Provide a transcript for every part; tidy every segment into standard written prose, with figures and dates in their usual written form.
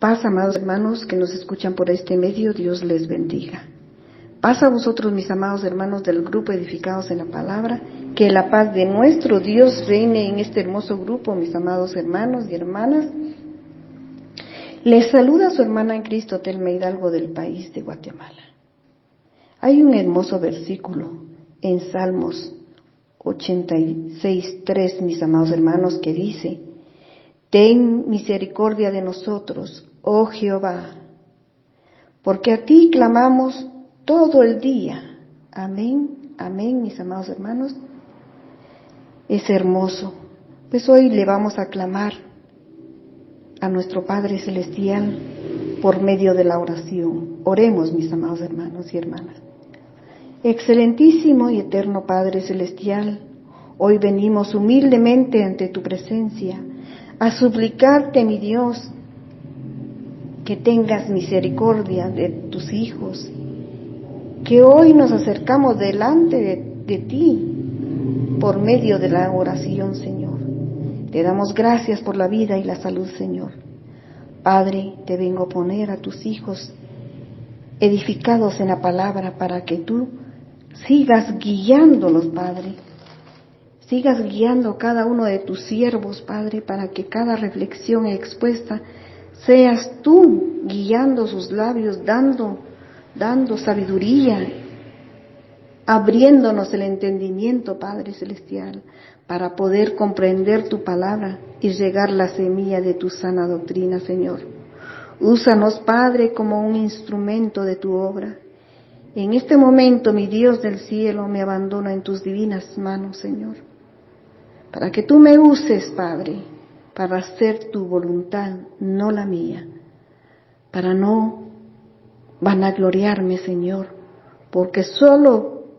Paz, amados hermanos que nos escuchan por este medio, Dios les bendiga. Paz a vosotros, mis amados hermanos del grupo Edificados en la Palabra, que la paz de nuestro Dios reine en este hermoso grupo, mis amados hermanos y hermanas. Les saluda su hermana en Cristo, Telma Hidalgo, del país de Guatemala. Hay un hermoso versículo en Salmos 86:3, mis amados hermanos, que dice: Ten misericordia de nosotros, oh Jehová, porque a ti clamamos todo el día. Amén, amén, mis amados hermanos. Es hermoso. Pues hoy le vamos a clamar a nuestro Padre Celestial por medio de la oración. Oremos, mis amados hermanos y hermanas. Excelentísimo y eterno Padre Celestial, hoy venimos humildemente ante tu presencia a suplicarte, mi Dios, que tengas misericordia de tus hijos, que hoy nos acercamos delante de ti por medio de la oración, Señor. Te damos gracias por la vida y la salud, Señor. Padre, te vengo a poner a tus hijos edificados en la palabra para que tú sigas guiándolos, Padre. Sigas guiando cada uno de tus siervos, Padre, para que cada reflexión expuesta seas tú guiando sus labios, dando sabiduría, abriéndonos el entendimiento, Padre Celestial, para poder comprender tu palabra y regar la semilla de tu sana doctrina, Señor. Úsanos, Padre, como un instrumento de tu obra. En este momento, mi Dios del cielo, me abandono en tus divinas manos, Señor, para que tú me uses, Padre, para hacer tu voluntad, no la mía, para no vanagloriarme, Señor, porque solo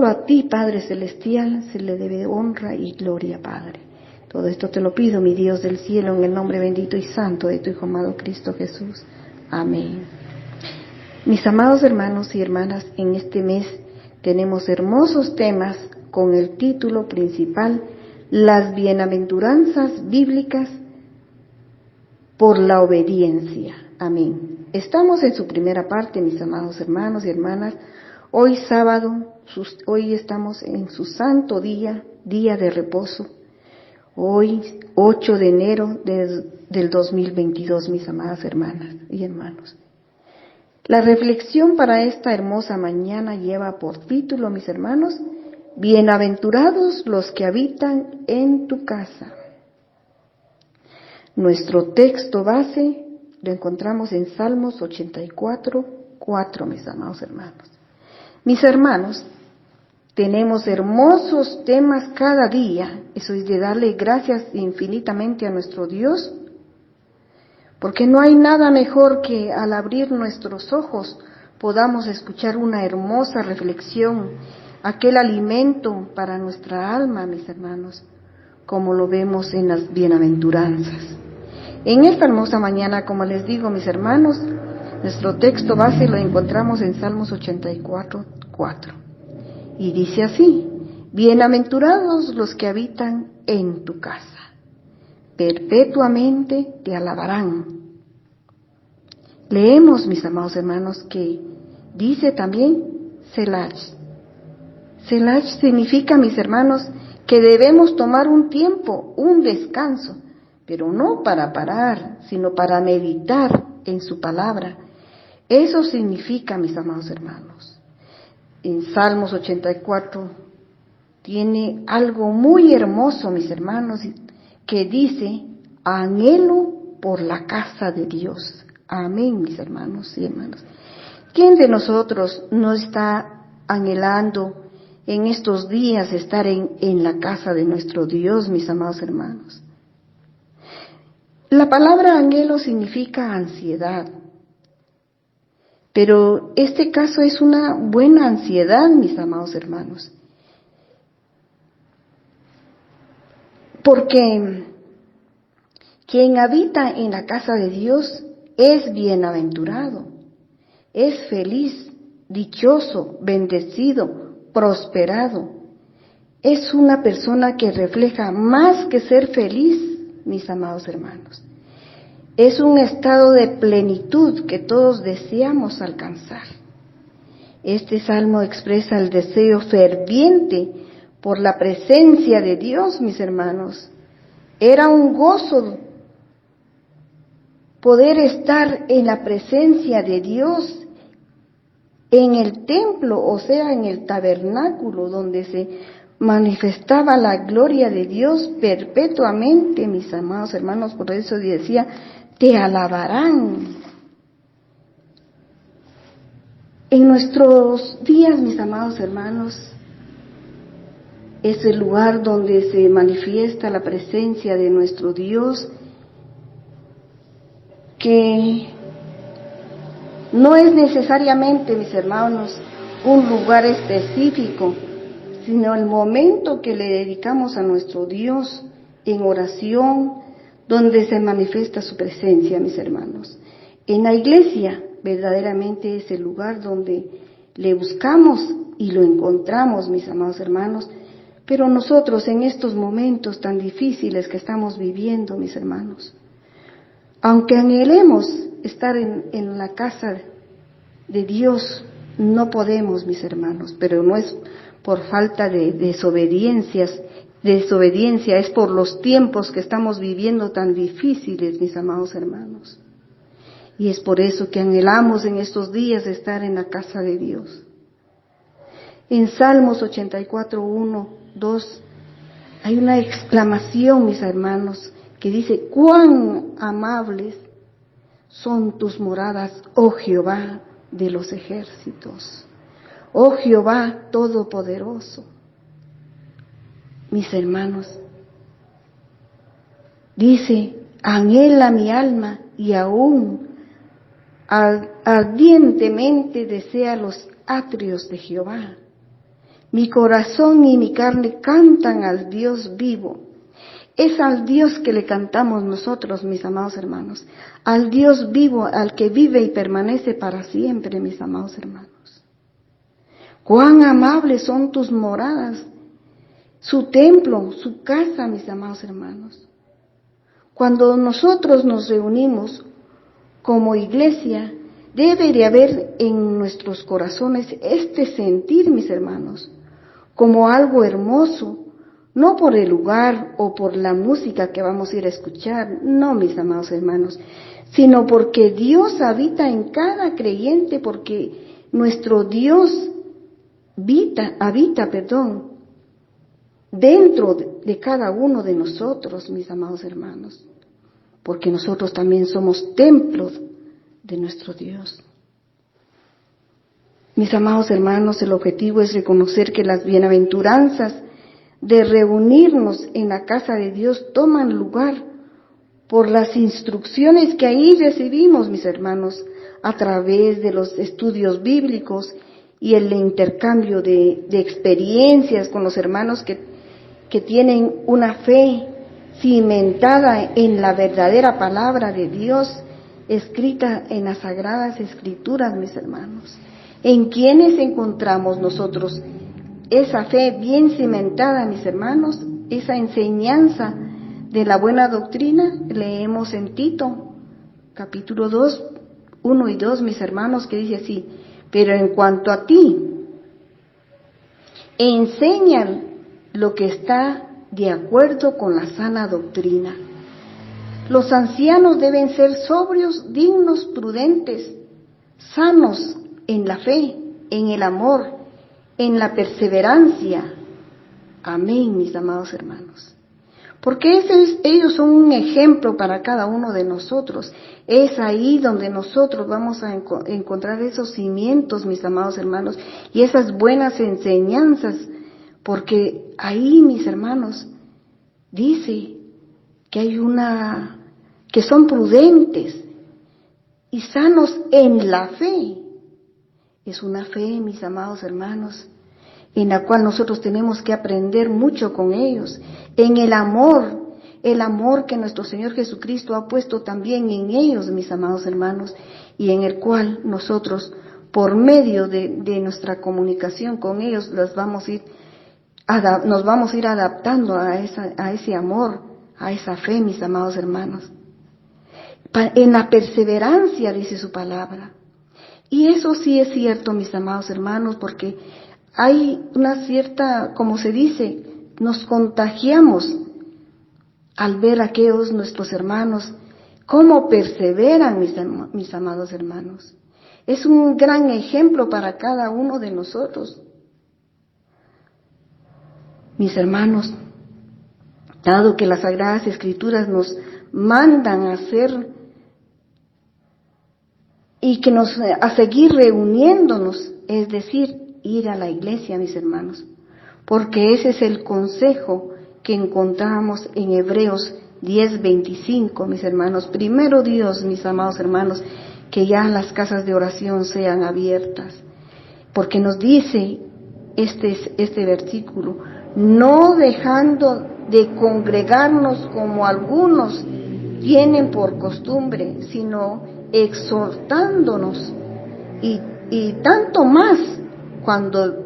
a ti, Padre Celestial, se le debe honra y gloria, Padre. Todo esto te lo pido, mi Dios del cielo, en el nombre bendito y santo de tu Hijo amado Cristo Jesús. Amén. Mis amados hermanos y hermanas, en este mes tenemos hermosos temas con el título principal: Las bienaventuranzas bíblicas por la obediencia. Amén. Estamos en su primera parte, mis amados hermanos y hermanas. Hoy sábado, hoy estamos en su santo día, día de reposo. Hoy, 8 de enero del 2022, mis amadas hermanas y hermanos. La reflexión para esta hermosa mañana lleva por título, mis hermanos: Bienaventurados los que habitan en tu casa. Nuestro texto base lo encontramos en Salmos 84:4, mis amados hermanos. Mis hermanos, tenemos hermosos temas cada día. Eso es de darle gracias infinitamente a nuestro Dios, porque no hay nada mejor que al abrir nuestros ojos podamos escuchar una hermosa reflexión, aquel alimento para nuestra alma, mis hermanos, como lo vemos en las bienaventuranzas. En esta hermosa mañana, como les digo, mis hermanos, nuestro texto base lo encontramos en Salmos 84:4. Y dice así: Bienaventurados los que habitan en tu casa, perpetuamente te alabarán. Leemos, mis amados hermanos, que dice también Selach. Selach significa, mis hermanos, que debemos tomar un tiempo, un descanso, pero no para parar, sino para meditar en su palabra. Eso significa, mis amados hermanos. En Salmos 84 tiene algo muy hermoso, mis hermanos, que dice: anhelo por la casa de Dios. Amén, mis hermanos y hermanas. ¿Quién de nosotros no está anhelando en estos días estar en la casa de nuestro Dios, mis amados hermanos? La palabra anhelo significa ansiedad. Pero este caso es una buena ansiedad, mis amados hermanos. Porque quien habita en la casa de Dios es bienaventurado, es feliz, dichoso, bendecido, prosperado. Es una persona que refleja más que ser feliz, mis amados hermanos. Es un estado de plenitud que todos deseamos alcanzar. Este salmo expresa el deseo ferviente por la presencia de Dios, mis hermanos. Era un gozo poder estar en la presencia de Dios, en el templo, o sea, en el tabernáculo, donde se manifestaba la gloria de Dios perpetuamente, mis amados hermanos. Por eso decía, te alabarán. En nuestros días, mis amados hermanos, es el lugar donde se manifiesta la presencia de nuestro Dios, que no es necesariamente, mis hermanos, un lugar específico, sino el momento que le dedicamos a nuestro Dios en oración, donde se manifiesta su presencia, mis hermanos. En la iglesia, verdaderamente es el lugar donde le buscamos y lo encontramos, mis amados hermanos. Pero nosotros en estos momentos tan difíciles que estamos viviendo, mis hermanos, aunque anhelemos estar en la casa de Dios, no podemos, mis hermanos, pero no es por falta de desobediencia, es por los tiempos que estamos viviendo tan difíciles, mis amados hermanos. Y es por eso que anhelamos en estos días estar en la casa de Dios. En Salmos 84, 1, 2, hay una exclamación, mis hermanos, que dice, cuán amables son tus moradas, oh Jehová de los ejércitos, oh Jehová todopoderoso. Mis hermanos, dice, anhela mi alma y aún ardientemente desea los atrios de Jehová. Mi corazón y mi carne cantan al Dios vivo. Es al Dios que le cantamos nosotros, mis amados hermanos, al Dios vivo, al que vive y permanece para siempre, mis amados hermanos. Cuán amables son tus moradas, su templo, su casa, mis amados hermanos. Cuando nosotros nos reunimos como iglesia, debe de haber en nuestros corazones este sentir, mis hermanos, como algo hermoso, no por el lugar o por la música que vamos a ir a escuchar, no, mis amados hermanos, sino porque Dios habita en cada creyente, porque nuestro Dios habita, dentro de cada uno de nosotros, mis amados hermanos, porque nosotros también somos templos de nuestro Dios. Mis amados hermanos, el objetivo es reconocer que las bienaventuranzas de reunirnos en la casa de Dios toman lugar por las instrucciones que ahí recibimos, mis hermanos, a través de los estudios bíblicos y el intercambio de experiencias con los hermanos que tienen una fe cimentada en la verdadera palabra de Dios, escrita en las Sagradas Escrituras, mis hermanos. ¿En quiénes encontramos nosotros esa fe bien cimentada, mis hermanos? Esa enseñanza de la buena doctrina, leemos en Tito, capítulo 2, 1 y 2, mis hermanos, que dice así, pero en cuanto a ti, enseñan lo que está de acuerdo con la sana doctrina. Los ancianos deben ser sobrios, dignos, prudentes, sanos en la fe, en el amor, en la perseverancia. Amén, mis amados hermanos. Porque ellos son un ejemplo para cada uno de nosotros. Es ahí donde nosotros vamos a encontrar esos cimientos, mis amados hermanos, y esas buenas enseñanzas, porque ahí, mis hermanos, dice que son prudentes y sanos en la fe. Es una fe, mis amados hermanos, en la cual nosotros tenemos que aprender mucho con ellos, en el amor que nuestro Señor Jesucristo ha puesto también en ellos, mis amados hermanos, y en el cual nosotros, por medio de nuestra comunicación con ellos, nos vamos a ir adaptando a ese amor, a esa fe, mis amados hermanos. En la perseverancia, dice su palabra. Y eso sí es cierto, mis amados hermanos, porque hay una cierta, como se dice, nos contagiamos al ver a aquellos nuestros hermanos, cómo perseveran, mis amados hermanos. Es un gran ejemplo para cada uno de nosotros. Mis hermanos, dado que las Sagradas Escrituras nos mandan a hacer y que a seguir reuniéndonos, es decir, ir a la iglesia, mis hermanos, porque ese es el consejo que encontramos en Hebreos 10:25, mis hermanos. Primero Dios, mis amados hermanos, que ya las casas de oración sean abiertas, porque nos dice este versículo, no dejando de congregarnos como algunos tienen por costumbre, sino exhortándonos, y tanto más cuando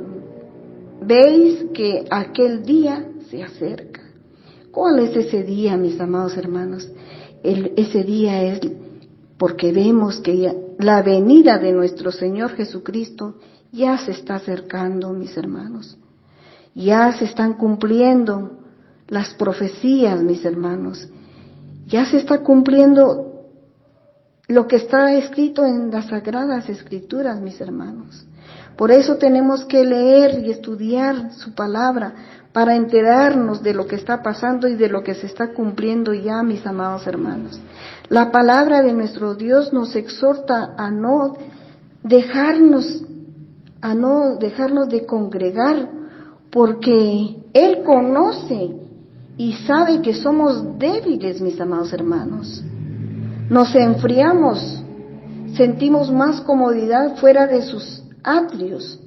veis que aquel día se acerca. ¿Cuál es ese día, mis amados hermanos? Ese día es porque vemos que la venida de nuestro Señor Jesucristo ya se está acercando, mis hermanos. Ya se están cumpliendo las profecías, mis hermanos. Ya se está cumpliendo lo que está escrito en las Sagradas Escrituras, mis hermanos. Por eso tenemos que leer y estudiar su palabra para enterarnos de lo que está pasando y de lo que se está cumpliendo ya, mis amados hermanos. La palabra de nuestro Dios nos exhorta a no dejarnos de congregar, porque Él conoce y sabe que somos débiles, mis amados hermanos. Nos enfriamos, sentimos más comodidad fuera de sus atrios.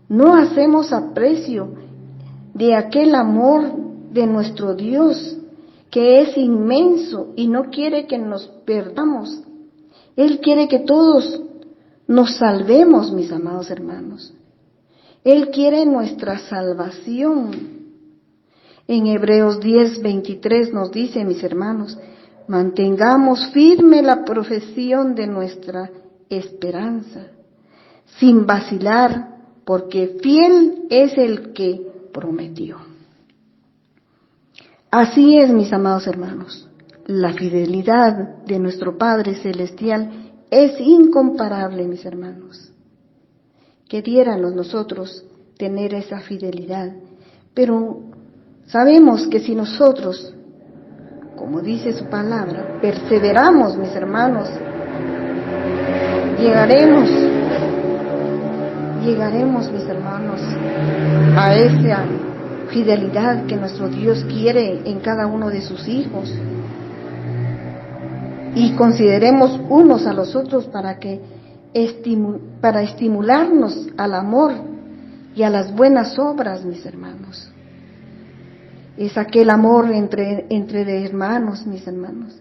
No hacemos aprecio de aquel amor de nuestro Dios, que es inmenso y no quiere que nos perdamos. Él quiere que todos nos salvemos, mis amados hermanos. Él quiere nuestra salvación. En Hebreos 10:23 nos dice, mis hermanos, mantengamos firme la profesión de nuestra esperanza, sin vacilar, porque fiel es el que prometió. Así es, mis amados hermanos, la fidelidad de nuestro Padre Celestial es incomparable, mis hermanos. Queriéramos nosotros tener esa fidelidad, pero sabemos que si nosotros, como dice su palabra, perseveramos, mis hermanos, llegaremos, mis hermanos, a esa fidelidad que nuestro Dios quiere en cada uno de sus hijos. Y consideremos unos a los otros para estimularnos al amor y a las buenas obras, mis hermanos. Es aquel amor entre hermanos, mis hermanos.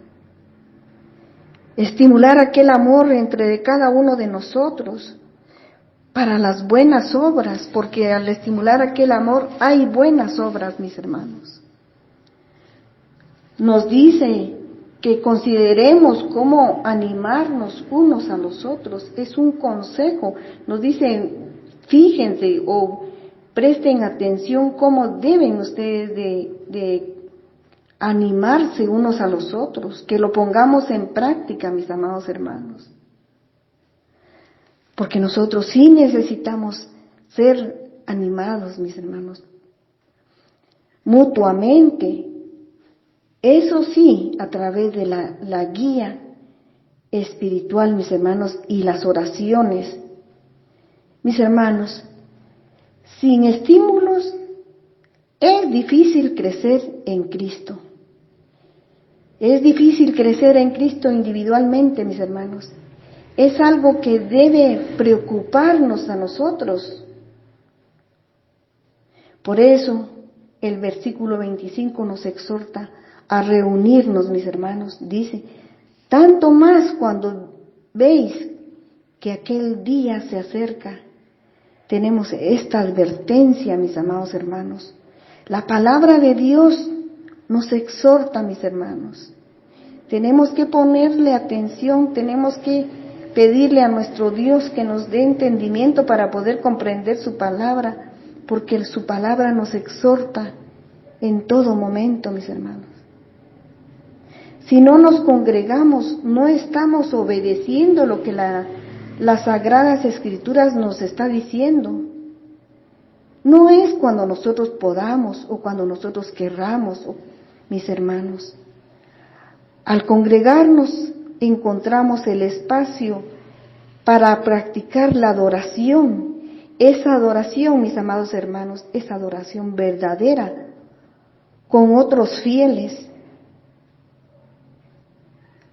Estimular aquel amor entre cada uno de nosotros para las buenas obras, porque al estimular aquel amor hay buenas obras, mis hermanos. Nos dice que consideremos cómo animarnos unos a los otros. Es un consejo. Nos dice, fíjense o presten atención cómo deben ustedes de animarse unos a los otros, que lo pongamos en práctica, mis amados hermanos. Porque nosotros sí necesitamos ser animados, mis hermanos, mutuamente. Eso sí, a través de la guía espiritual, mis hermanos, y las oraciones. Mis hermanos, sin estímulos es difícil crecer en Cristo. Es difícil crecer en Cristo individualmente, mis hermanos. Es algo que debe preocuparnos a nosotros. Por eso, el versículo 25 nos exhorta a reunirnos, mis hermanos. Dice, tanto más cuando veis que aquel día se acerca. Tenemos esta advertencia, mis amados hermanos. La palabra de Dios nos exhorta, mis hermanos. Tenemos que ponerle atención, tenemos que pedirle a nuestro Dios que nos dé entendimiento para poder comprender su palabra, porque su palabra nos exhorta en todo momento, mis hermanos. Si no nos congregamos, no estamos obedeciendo lo que las Sagradas Escrituras nos está diciendo. No es cuando nosotros podamos o cuando nosotros querramos, mis hermanos. Al congregarnos encontramos el espacio para practicar la adoración. Esa adoración, mis amados hermanos, es adoración verdadera con otros fieles.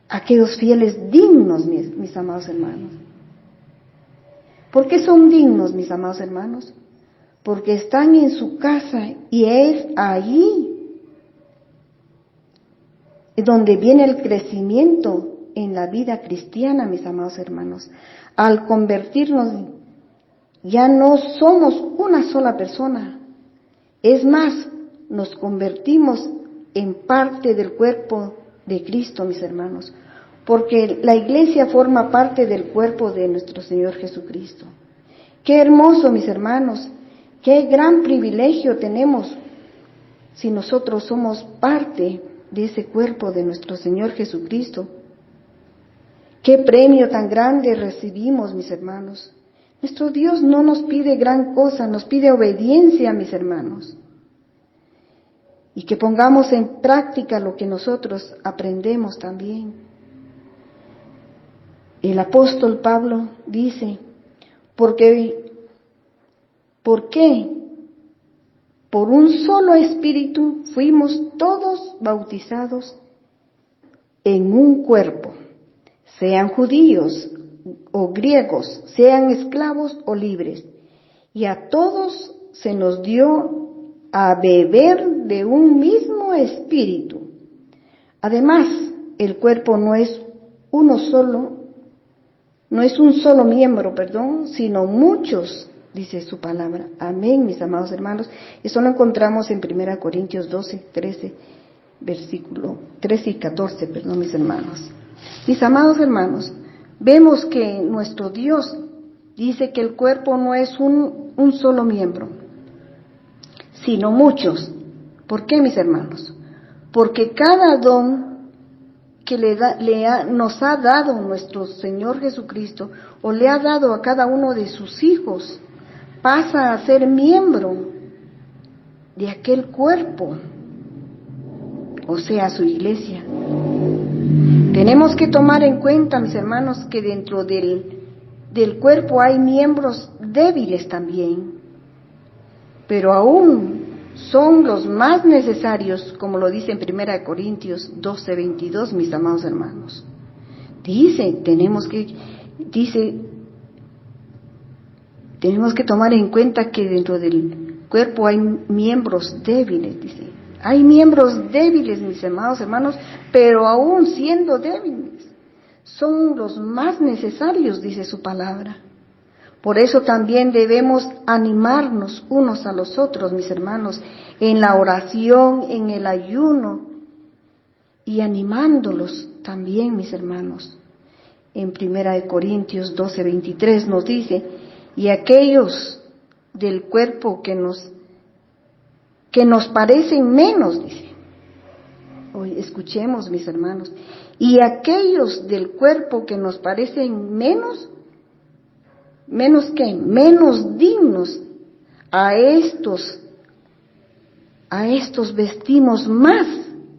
Aquellos fieles dignos, mis amados hermanos. ¿Por qué son dignos, mis amados hermanos? Porque están en su casa y es allí donde viene el crecimiento en la vida cristiana, mis amados hermanos. Al convertirnos, ya no somos una sola persona. Es más, nos convertimos en parte del cuerpo de Cristo, mis hermanos, porque la iglesia forma parte del cuerpo de nuestro Señor Jesucristo. Qué hermoso, mis hermanos, qué gran privilegio tenemos si nosotros somos parte de ese cuerpo de nuestro Señor Jesucristo. Qué premio tan grande recibimos, mis hermanos. Nuestro Dios no nos pide gran cosa, nos pide obediencia, mis hermanos. Y que pongamos en práctica lo que nosotros aprendemos también. El apóstol Pablo dice, ¿por qué? Por un solo espíritu fuimos todos bautizados en un cuerpo, sean judíos o griegos, sean esclavos o libres, y a todos se nos dio a beber de un mismo espíritu. Además, el cuerpo no es un solo miembro, sino muchos, dice su palabra. Amén, mis amados hermanos. Eso lo encontramos en 1 Corintios 12, 13, versículo 13 y 14, mis hermanos. Mis amados hermanos, vemos que nuestro Dios dice que el cuerpo no es un solo miembro, sino muchos. ¿Por qué, mis hermanos? Porque cada don que nos ha dado nuestro Señor Jesucristo, o le ha dado a cada uno de sus hijos, pasa a ser miembro de aquel cuerpo, o sea, su iglesia. Tenemos que tomar en cuenta, mis hermanos, que dentro del cuerpo hay miembros débiles también, pero aún son los más necesarios, como lo dice en 1 Corintios 12, 22, mis amados hermanos. Tenemos que tomar en cuenta que dentro del cuerpo hay miembros débiles, dice. Hay miembros débiles, mis amados hermanos, pero aún siendo débiles, son los más necesarios, dice su palabra. Por eso también debemos animarnos unos a los otros, mis hermanos, en la oración, en el ayuno, y animándolos también, mis hermanos. En 1 Corintios 12, 23 nos dice, y aquellos del cuerpo que nos parecen menos, dice. Hoy escuchemos, mis hermanos, y aquellos del cuerpo que nos parecen menos dignos, a estos vestimos más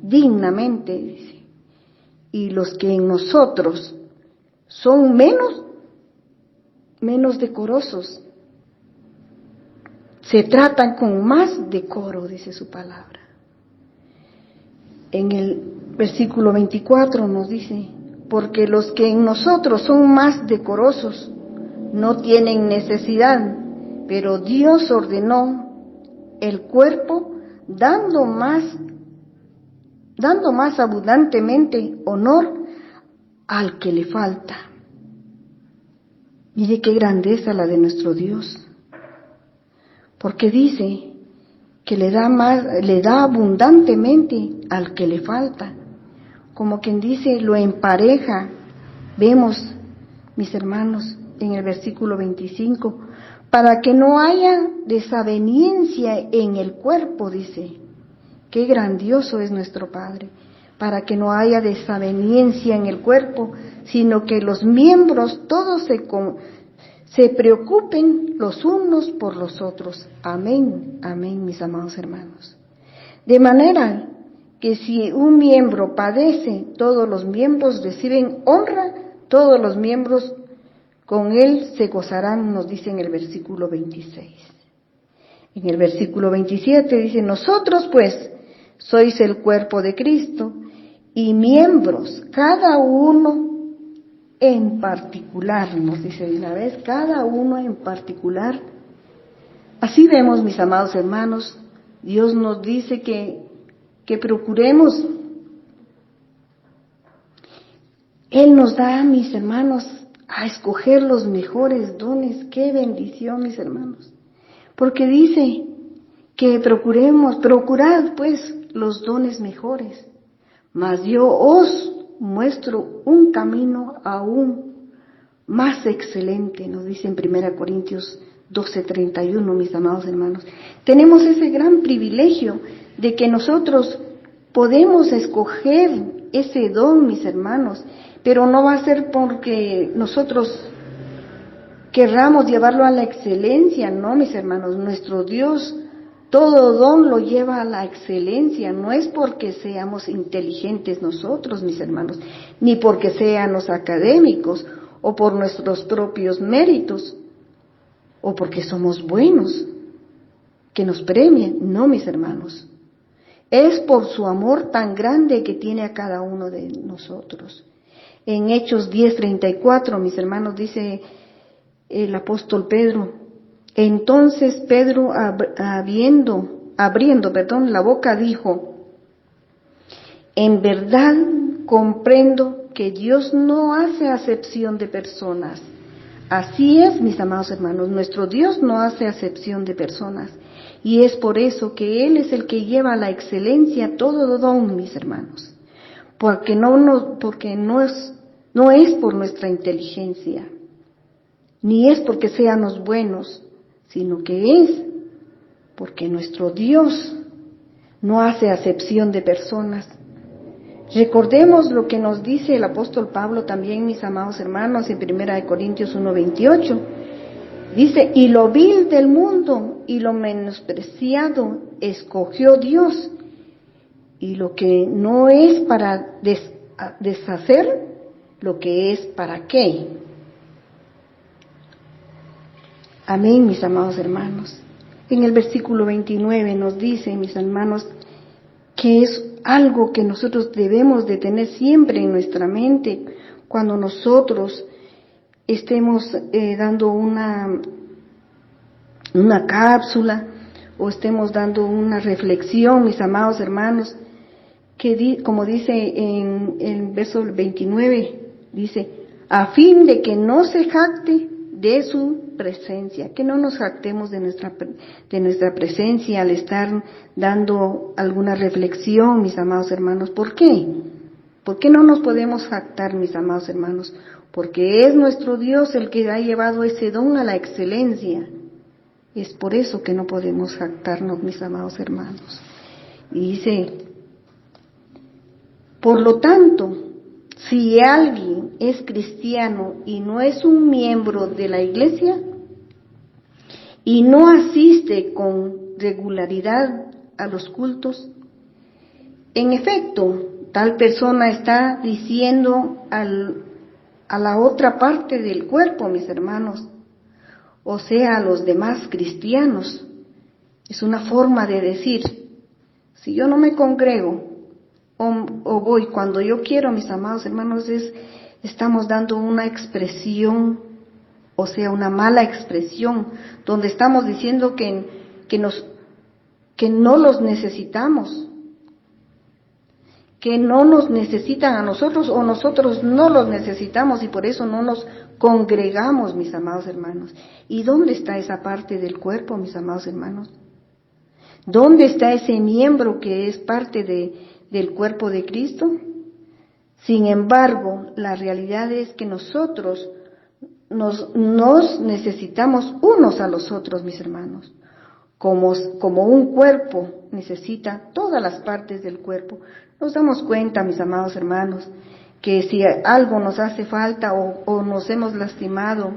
dignamente, dice. Y los que en nosotros son menos decorosos, se tratan con más decoro, dice su palabra. En el versículo 24 nos dice, porque los que en nosotros son más decorosos no tienen necesidad, pero Dios ordenó el cuerpo dando más abundantemente honor al que le falta. Mire qué grandeza la de nuestro Dios, porque dice que le da más, le da abundantemente al que le falta. Como quien dice, lo empareja. Vemos, mis hermanos, en el versículo 25, para que no haya desaveniencia en el cuerpo, dice. Qué grandioso es nuestro Padre. Para que no haya desaveniencia en el cuerpo, sino que los miembros todos se preocupen los unos por los otros. Amén, amén, mis amados hermanos. De manera que si un miembro padece, todos los miembros reciben honra, todos los miembros con él se gozarán, nos dice en el versículo 26. En el versículo 27 dice, nosotros pues sois el cuerpo de Cristo y miembros, cada uno en particular, nos dice de una vez, cada uno en particular. Así vemos, mis amados hermanos, Dios nos dice que procuremos. Él nos da, mis hermanos, a escoger los mejores dones. ¡Qué bendición, mis hermanos! Porque dice que procurad pues los dones mejores. Mas yo os muestro un camino aún más excelente, nos dice en 1 Corintios 12:31, mis amados hermanos. Tenemos ese gran privilegio de que nosotros podemos escoger ese don, mis hermanos, pero no va a ser porque nosotros querramos llevarlo a la excelencia, no, mis hermanos. Nuestro Dios todo don lo lleva a la excelencia, no es porque seamos inteligentes nosotros, mis hermanos, ni porque seamos académicos o por nuestros propios méritos o porque somos buenos, que nos premien, no, mis hermanos. Es por su amor tan grande que tiene a cada uno de nosotros. En Hechos 10:34, mis hermanos, dice el apóstol Pedro, entonces Pedro, abriendo la boca, dijo, en verdad comprendo que Dios no hace acepción de personas. Así es, mis amados hermanos, nuestro Dios no hace acepción de personas. Y es por eso que Él es el que lleva a la excelencia todo don, mis hermanos. Porque no es por nuestra inteligencia, ni es porque seamos buenos, sino que es porque nuestro Dios no hace acepción de personas. Recordemos lo que nos dice el apóstol Pablo también, mis amados hermanos, en 1 Corintios 1:28. Dice, y lo vil del mundo y lo menospreciado escogió Dios, y lo que no es para deshacer, lo que es para qué. Amén, mis amados hermanos. En el versículo 29 nos dice, mis hermanos, que es algo que nosotros debemos de tener siempre en nuestra mente cuando nosotros estemos dando una cápsula o estemos dando una reflexión, mis amados hermanos, que como dice en el verso 29, dice, a fin de que no se jacte de su presencia, que no nos jactemos de nuestra presencia al estar dando alguna reflexión, mis amados hermanos. ¿Por qué? ¿Por qué no nos podemos jactar, mis amados hermanos? Porque es nuestro Dios el que ha llevado ese don a la excelencia. Es por eso que no podemos jactarnos, mis amados hermanos. Y dice, por lo tanto, si alguien es cristiano y no es un miembro de la iglesia y no asiste con regularidad a los cultos, en efecto, tal persona está diciendo a la otra parte del cuerpo, mis hermanos, o sea, a los demás cristianos. Es una forma de decir, si yo no me congrego o voy cuando yo quiero, mis amados hermanos, estamos dando una expresión, o sea, una mala expresión, donde estamos diciendo que no los necesitamos, que no nos necesitan a nosotros o nosotros no los necesitamos y por eso no nos congregamos, mis amados hermanos. ¿Y dónde está esa parte del cuerpo, mis amados hermanos? ¿Dónde está ese miembro que es parte del cuerpo de Cristo? Sin embargo, la realidad es que nosotros nos necesitamos unos a los otros, mis hermanos. Como un cuerpo necesita todas las partes del cuerpo. Nos damos cuenta, mis amados hermanos, que si algo nos hace falta o nos hemos lastimado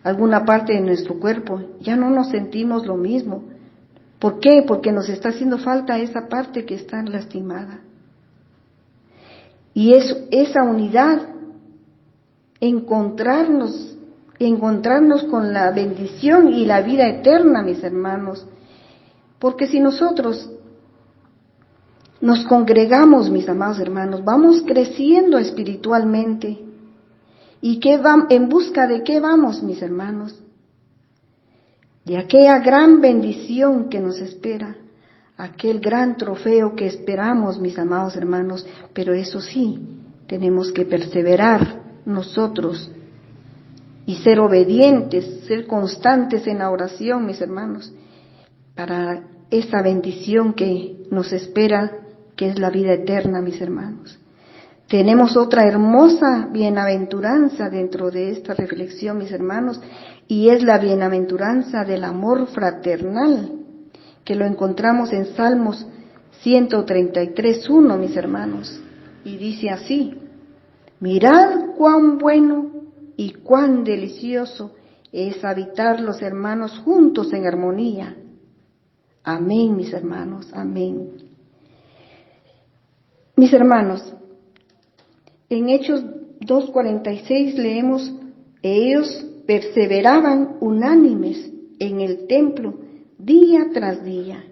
alguna parte de nuestro cuerpo, ya no nos sentimos lo mismo. ¿Por qué? Porque nos está haciendo falta esa parte que está lastimada. Y esa unidad, encontrarnos con la bendición y la vida eterna, mis hermanos. Porque si nosotros nos congregamos, mis amados hermanos, vamos creciendo espiritualmente. ¿Y en busca de qué vamos, mis hermanos? De aquella gran bendición que nos espera, aquel gran trofeo que esperamos, mis amados hermanos, pero eso sí, tenemos que perseverar nosotros y ser obedientes, ser constantes en la oración, mis hermanos, para esa bendición que nos espera, que es la vida eterna, mis hermanos. Tenemos otra hermosa bienaventuranza dentro de esta reflexión, mis hermanos, y es la bienaventuranza del amor fraternal, que lo encontramos en Salmos 133:1, mis hermanos, y dice así: mirad cuán bueno y cuán delicioso es habitar los hermanos juntos en armonía. Amén, mis hermanos, amén. Mis hermanos, en Hechos 2:46 leemos: ellos perseveraban unánimes en el templo día tras día,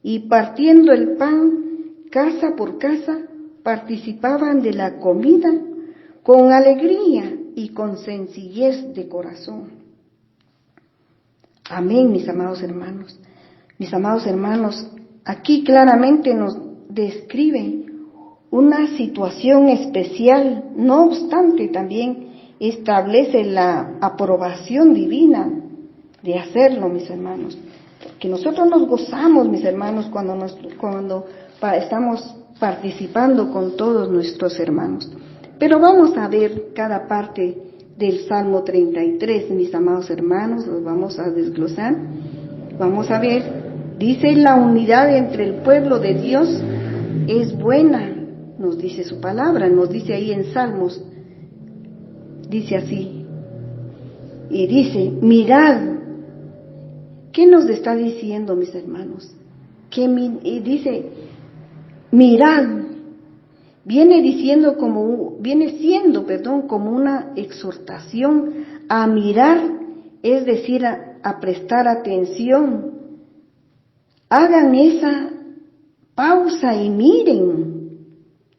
y partiendo el pan casa por casa, participaban de la comida con alegría y con sencillez de corazón. Amén, mis amados hermanos. Mis amados hermanos, aquí claramente nos describe una situación especial, no obstante también establece la aprobación divina de hacerlo, mis hermanos. Que nosotros nos gozamos, mis hermanos, cuando estamos participando con todos nuestros hermanos. Pero vamos a ver cada parte del Salmo 33, mis amados hermanos, los vamos a desglosar. Vamos a ver, dice: la unidad entre el pueblo de Dios es buena, nos dice su palabra, nos dice ahí en Salmos, dice así, y dice: mirad. ¿Qué nos está diciendo, mis hermanos? Y dice: mirad. Viene siendo como una exhortación a mirar, es decir, a prestar atención. Hagan esa pausa y miren,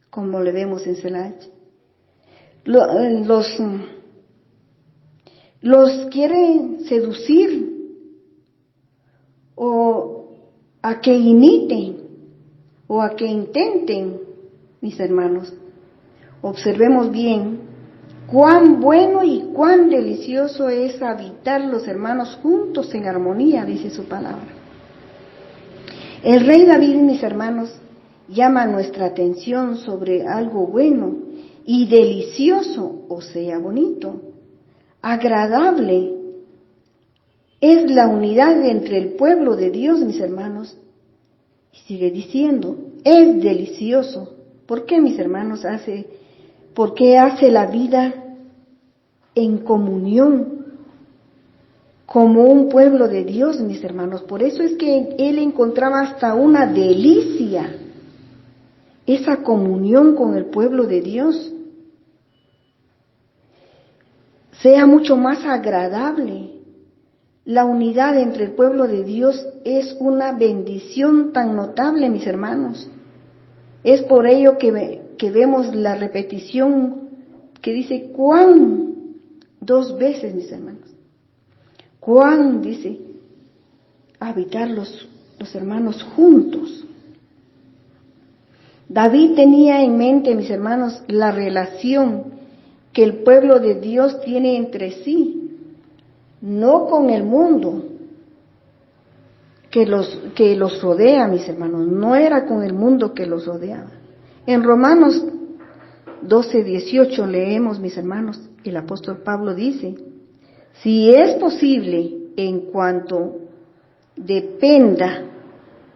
como le vemos en Selach. Los quieren seducir o a que imiten o a que intenten, mis hermanos. Observemos bien cuán bueno y cuán delicioso es habitar los hermanos juntos en armonía, dice su palabra. El rey David, mis hermanos, llama nuestra atención sobre algo bueno y delicioso, o sea, bonito, agradable. Es la unidad entre el pueblo de Dios, mis hermanos. Y sigue diciendo: es delicioso. ¿Por qué, mis hermanos, por qué hace la vida en comunión como un pueblo de Dios, mis hermanos? Por eso es que él encontraba hasta una delicia esa comunión con el pueblo de Dios. Sea mucho más agradable. La unidad entre el pueblo de Dios es una bendición tan notable, mis hermanos. Es por ello que vemos la repetición que dice: cuán, 2 veces, mis hermanos. Cuán, dice, habitar los hermanos juntos. David tenía en mente, mis hermanos, la relación que el pueblo de Dios tiene entre sí, no con el mundo, que los rodea, mis hermanos, no era con el mundo que los rodeaba. En Romanos 12:18 leemos, mis hermanos, el apóstol Pablo dice: si es posible, en cuanto dependa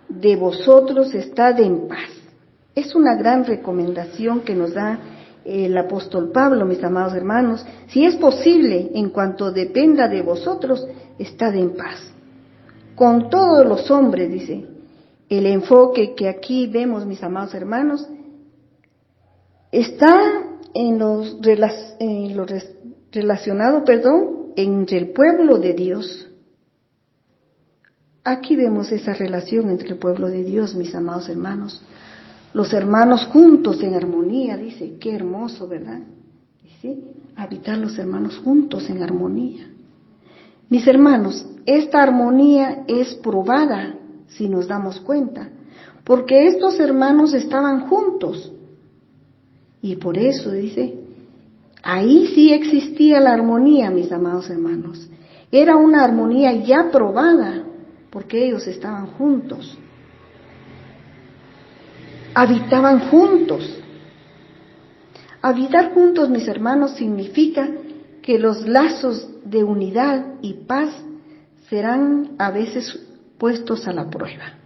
de vosotros, estad en paz. Es una gran recomendación que nos da el apóstol Pablo, mis amados hermanos. Si es posible, en cuanto dependa de vosotros, estad en paz. Con todos los hombres, dice. El enfoque que aquí vemos, mis amados hermanos, está en los relacionado, entre el pueblo de Dios. Aquí vemos esa relación entre el pueblo de Dios, mis amados hermanos. Los hermanos juntos en armonía, dice, qué hermoso, ¿verdad? ¿Sí? Habitar los hermanos juntos en armonía. Mis hermanos, esta armonía es probada, si nos damos cuenta, porque estos hermanos estaban juntos. Y por eso, dice, ahí sí existía la armonía, mis amados hermanos. Era una armonía ya probada, porque ellos estaban juntos. Habitaban juntos. Habitar juntos, mis hermanos, significa que los lazos de unidad y paz serán a veces puestos a la prueba.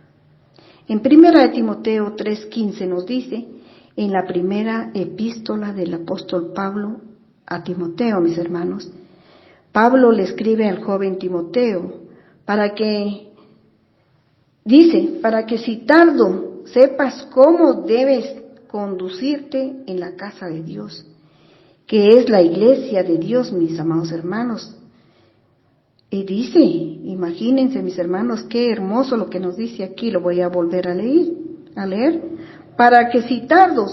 En 1 Timoteo 3:15 nos dice, en la primera epístola del apóstol Pablo a Timoteo, mis hermanos, Pablo le escribe al joven Timoteo para que si tardo sepas cómo debes conducirte en la casa de Dios, que es la iglesia de Dios, mis amados hermanos. Y dice, imagínense, mis hermanos, qué hermoso lo que nos dice aquí, lo voy a volver a leer, para que si tardo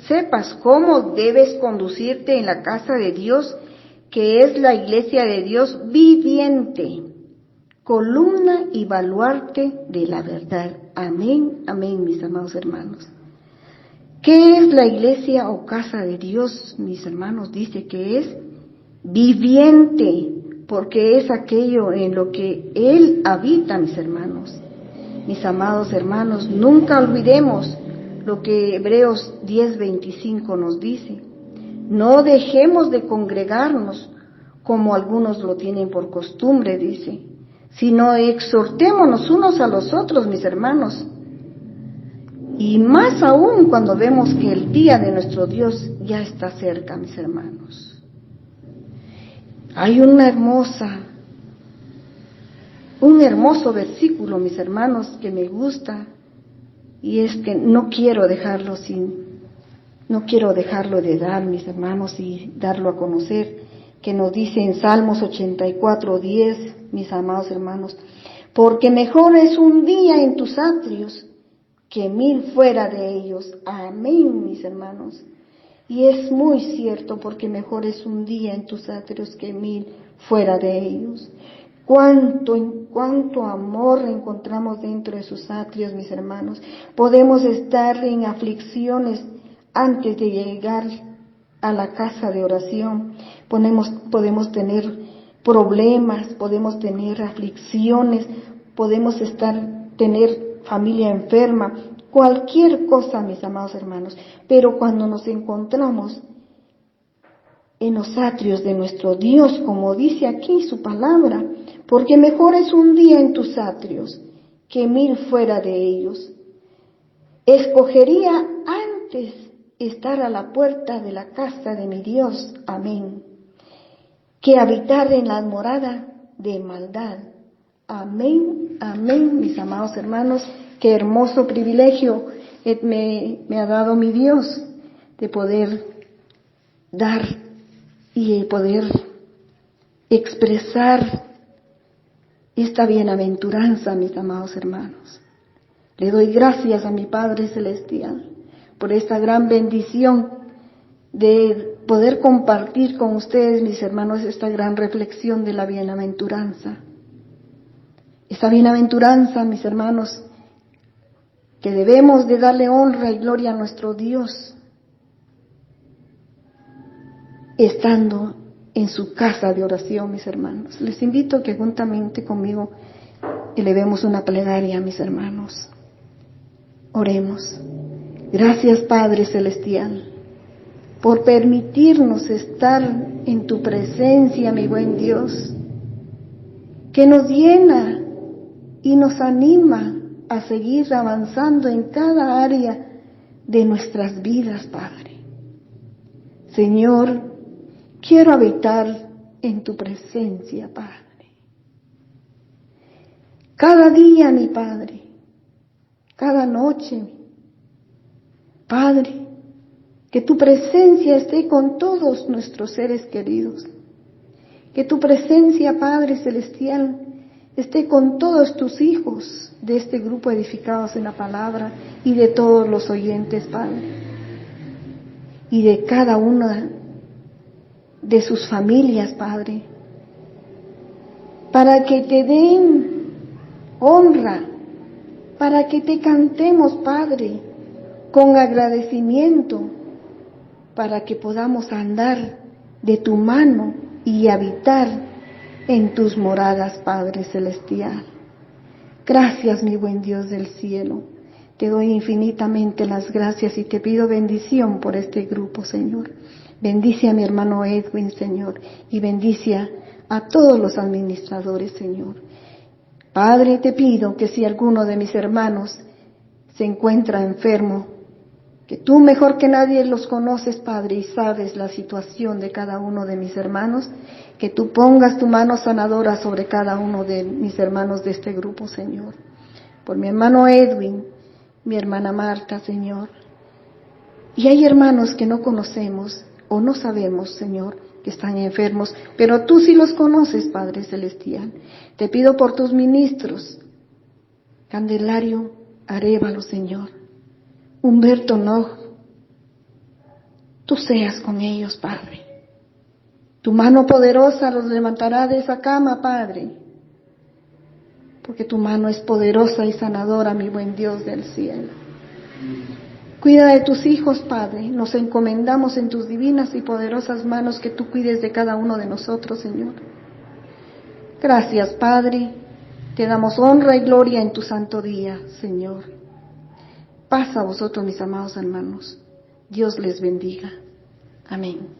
sepas cómo debes conducirte en la casa de Dios, que es la iglesia de Dios viviente, columna y baluarte de la verdad. Amén, amén, mis amados hermanos. ¿Qué es la iglesia o casa de Dios, mis hermanos? Dice que es viviente, porque es aquello en lo que Él habita, mis hermanos. Mis amados hermanos, nunca olvidemos lo que Hebreos 10:25 nos dice. No dejemos de congregarnos como algunos lo tienen por costumbre, dice, sino exhortémonos unos a los otros, mis hermanos. Y más aún cuando vemos que el día de nuestro Dios ya está cerca, mis hermanos. Hay un hermoso versículo, mis hermanos, que me gusta, y es que no quiero dejarlo de dar, mis hermanos, y darlo a conocer, que nos dice en Salmos 84:10, mis amados hermanos, porque mejor es un día en tus atrios que 1000 fuera de ellos. Amén, mis hermanos. Y es muy cierto, porque mejor es un día en tus atrios que 1000 fuera de ellos. Cuánto amor encontramos dentro de sus atrios, mis hermanos. Podemos estar en aflicciones antes de llegar a la casa de oración. Podemos tener problemas, podemos tener aflicciones, podemos tener familia enferma, cualquier cosa, mis amados hermanos. Pero cuando nos encontramos en los atrios de nuestro Dios, como dice aquí su palabra, porque mejor es un día en tus atrios que 1000 fuera de ellos. Escogería antes estar a la puerta de la casa de mi Dios, amén, que habitar en la morada de maldad. Amén, amén, mis amados hermanos. Qué hermoso privilegio me ha dado mi Dios de poder dar y poder expresar esta bienaventuranza, mis amados hermanos. Le doy gracias a mi Padre Celestial por esta gran bendición de poder compartir con ustedes, mis hermanos, esta gran reflexión de la bienaventuranza. Esta bienaventuranza, mis hermanos, que debemos de darle honra y gloria a nuestro Dios, estando en su casa de oración, mis hermanos. Les invito a que juntamente conmigo Elevemos una plegaria, mis hermanos. Oremos. Gracias, Padre Celestial, por permitirnos estar en tu presencia, mi buen Dios, que nos llena y nos anima a seguir avanzando en cada área de nuestras vidas, Padre. Señor, quiero habitar en tu presencia, Padre. Cada día, mi Padre, cada noche, Padre, que tu presencia esté con todos nuestros seres queridos. Que tu presencia, Padre Celestial, esté con todos tus hijos de este grupo edificados en la palabra y de todos los oyentes, Padre. Y de cada una de sus familias, Padre. Para que te den honra, para que te cantemos, Padre, con agradecimiento, para que podamos andar de tu mano y habitar en tus moradas, Padre Celestial. Gracias, mi buen Dios del cielo. Te doy infinitamente las gracias y te pido bendición por este grupo, Señor. Bendice a mi hermano Edwin, Señor, y bendice a todos los administradores, Señor. Padre, te pido que si alguno de mis hermanos se encuentra enfermo, que tú mejor que nadie los conoces, Padre, y sabes la situación de cada uno de mis hermanos, que tú pongas tu mano sanadora sobre cada uno de mis hermanos de este grupo, Señor. Por mi hermano Edwin, mi hermana Marta, Señor. Y hay hermanos que no conocemos o no sabemos, Señor, que están enfermos, pero tú sí los conoces, Padre Celestial. Te pido por tus ministros, Candelario Arévalo, Señor. Humberto no, tú seas con ellos, Padre. Tu mano poderosa los levantará de esa cama, Padre, porque tu mano es poderosa y sanadora, mi buen Dios del cielo. Cuida de tus hijos, Padre, nos encomendamos en tus divinas y poderosas manos, que tú cuides de cada uno de nosotros, Señor. Gracias, Padre, te damos honra y gloria en tu santo día, Señor. Paz a vosotros, mis amados hermanos. Dios les bendiga. Amén.